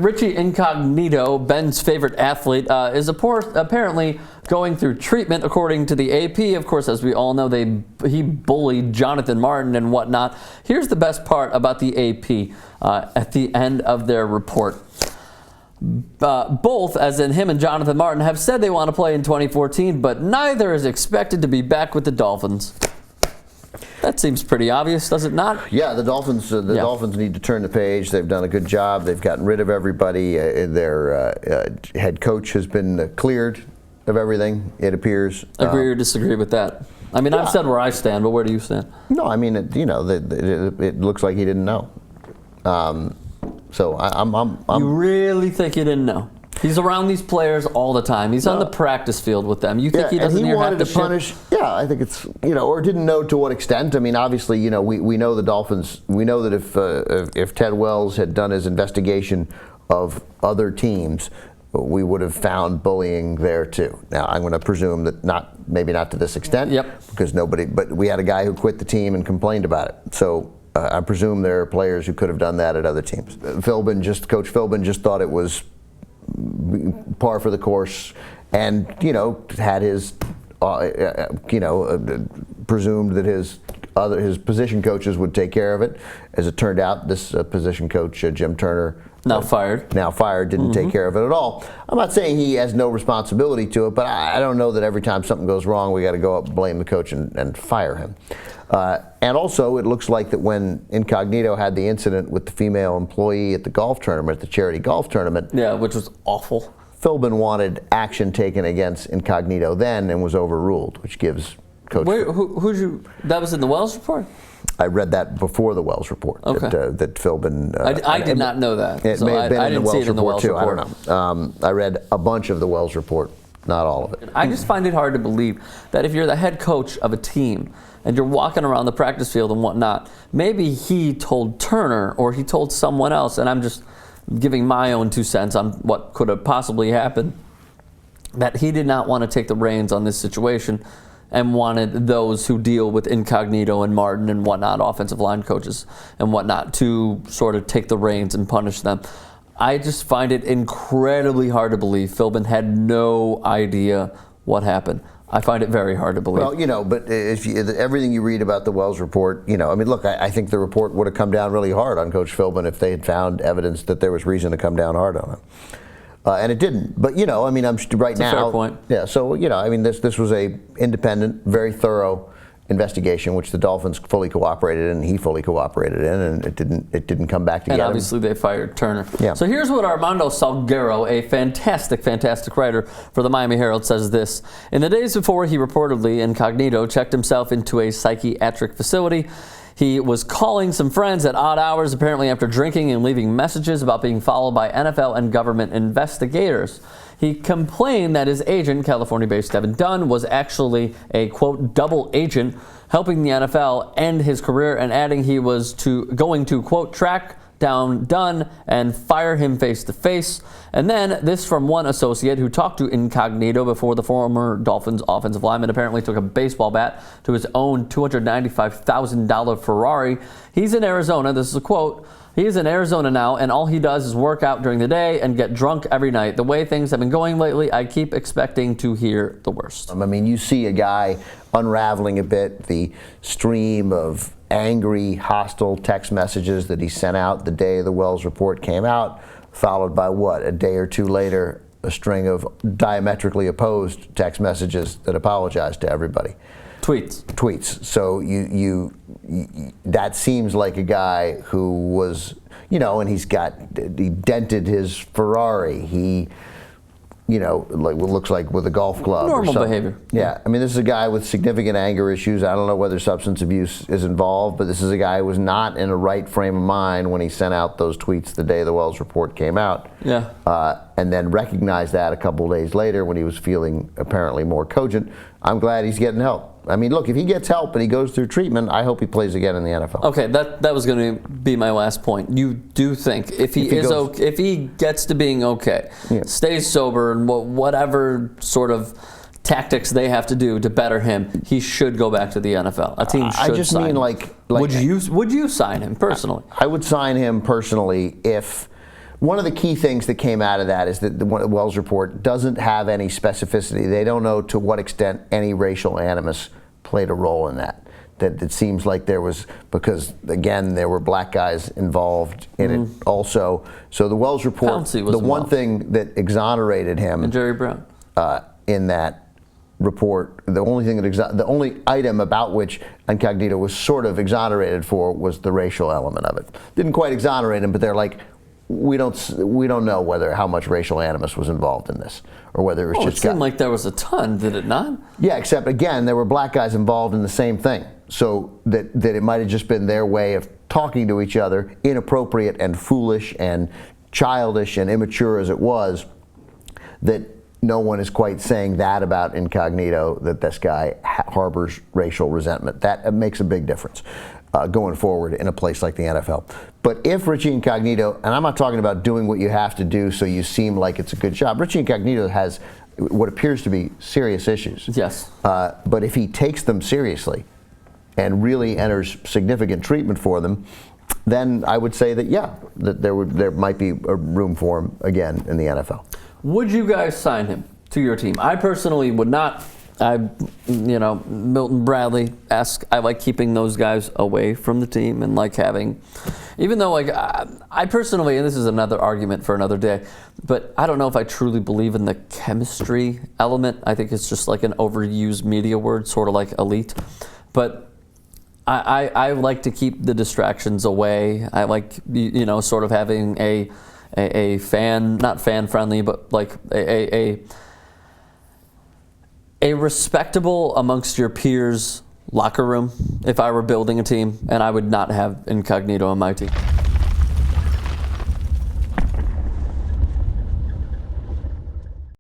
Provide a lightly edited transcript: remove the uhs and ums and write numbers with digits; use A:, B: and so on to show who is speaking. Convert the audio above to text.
A: Richie Incognito, Ben's favorite athlete, is apparently going through treatment, according to the AP. Of course, as we all know, he bullied Jonathan Martin and whatnot. Here's the best part about the AP at the end of their report. Both, as in him and Jonathan Martin, have said they want to play in 2014, but neither is expected to be back with the Dolphins. That seems pretty obvious, does it not?
B: Yeah, the Dolphins need to turn the page. They've done a good job. They've gotten rid of everybody. Their head coach has been cleared of everything, it appears.
A: Agree or disagree with that? I mean, I've said where I stand, but where do you stand?
B: No, I mean, it looks like he didn't know. So I'm
A: You really think he didn't know? He's around these players all the time. He's on the practice field with them. You think he doesn't hear half the shit?
B: Punish? Yeah, I think it's, or didn't know to what extent. I mean, obviously, we know the Dolphins. We know that if Ted Wells had done his investigation of other teams, we would have found bullying there too. Now, I'm going to presume that maybe not to this extent.
A: Yep.
B: Because but we had a guy who quit the team and complained about it. So I presume there are players who could have done that at other teams. Coach Philbin just thought it was par for the course, and had his presumed that his position coaches would take care of it. As it turned out, this position coach Jim Turner, now fired, didn't take care of it at all. I'm not saying he has no responsibility to it, but I don't know that every time something goes wrong we got to go up and blame the coach and fire him. And also, it looks like that when Incognito had the incident with the female employee at the golf tournament, the charity golf tournament,
A: which was awful,
B: Philbin wanted action taken against Incognito then and was overruled, which gives Coach.
A: Wait, that was in the Wells report?
B: I read that before the Wells report.
A: Okay.
B: That Philbin.
A: I did not know that.
B: It may have been in the Wells report too.
A: Report.
B: I don't know. I read a bunch of the Wells report, not all of it.
A: I just find it hard to believe that if you're the head coach of a team and you're walking around the practice field and whatnot, maybe he told Turner or he told someone else, and I'm just giving my own 2 cents on what could have possibly happened, that he did not want to take the reins on this situation and wanted those who deal with Incognito and Martin and whatnot, offensive line coaches and whatnot, to sort of take the reins and punish them. I just find it incredibly hard to believe Philbin had no idea what happened. I find it very hard to believe.
B: Well, but if everything you read about the Wells report, I mean, look, I think the report would have come down really hard on Coach Philbin if they had found evidence that there was reason to come down hard on him. And it didn't. But, I mean, I'm right now.
A: Fair point.
B: Yeah, so, I mean, this was a independent, very thorough investigation, which the Dolphins fully cooperated in, and he fully cooperated in, and it didn't come back to get him.
A: And obviously they fired Turner.
B: Yeah.
A: So here's what Armando Salguero, a fantastic writer for the Miami Herald, says this. In the days before he reportedly, Incognito, checked himself into a psychiatric facility, he was calling some friends at odd hours, apparently after drinking, and leaving messages about being followed by NFL and government investigators. He complained that his agent, California-based Devin Dunn, was actually a, quote, double agent, helping the NFL end his career, and adding he was going to, quote, track down Dunn and fire him face to face. And then this from one associate who talked to Incognito before the former Dolphins offensive lineman apparently took a baseball bat to his own $295,000 Ferrari. He's in Arizona. This is a quote. He is in Arizona now, and all he does is work out during the day and get drunk every night. The way things have been going lately, I keep expecting to hear the worst.
B: I mean, you see a guy unraveling a bit the stream of angry, hostile text messages that he sent out the day the Wells report came out, followed by a day or two later, a string of diametrically opposed text messages that apologized to everybody. Tweets. So you that seems like a guy who was, and he dented his Ferrari. He, like what looks like with a golf club.
A: Normal behavior.
B: Yeah. I mean, this is a guy with significant anger issues. I don't know whether substance abuse is involved, but this is a guy who was not in a right frame of mind when he sent out those tweets the day the Wells report came out.
A: Yeah.
B: And then recognized that a couple of days later when he was feeling apparently more cogent. I'm glad he's getting help. I mean, look, if he gets help and he goes through treatment, I hope he plays again in the NFL.
A: Okay, that was going to be my last point. You do think if he gets to being okay, stays sober, and whatever sort of tactics they have to do to better him, he should go back to the NFL. A team should
B: I just
A: sign
B: mean
A: him.
B: like
A: would you sign him personally?
B: I would sign him personally if one of the key things that came out of that is that the Wells report doesn't have any specificity. They don't know to what extent any racial animus played a role in that. That it seems like there was, because again, there were black guys involved in it also. So the Wells report, the one thing that exonerated him,
A: and Jerry Brown,
B: in that report, the only item about which Incognito was sort of exonerated for was the racial element of it. Didn't quite exonerate him, but they're like, we don't know how much racial animus was involved in this, or whether it was just.
A: It seemed like there was a ton, did it not?
B: Yeah, except again, there were black guys involved in the same thing, so that it might have just been their way of talking to each other, inappropriate and foolish and childish and immature as it was, that no one is quite saying that about Incognito, that this guy harbors racial resentment. That makes a big difference going forward in a place like the NFL. But if Richie Incognito, and I'm not talking about doing what you have to do so you seem like it's a good job, Richie Incognito has what appears to be serious issues.
A: Yes.
B: But if he takes them seriously and really enters significant treatment for them, then I would say that, yeah, that there might be a room for him again in the NFL.
A: Would you guys sign him to your team? I personally would not. Milton Bradley-esque. I like keeping those guys away from the team and like having, even though like I personally, and this is another argument for another day, but I don't know if I truly believe in the chemistry element. I think it's just like an overused media word, sort of like elite. But I like to keep the distractions away. I like, sort of having a fan, not fan friendly, but like a respectable amongst your peers locker room if I were building a team, and I would not have Incognito on my team.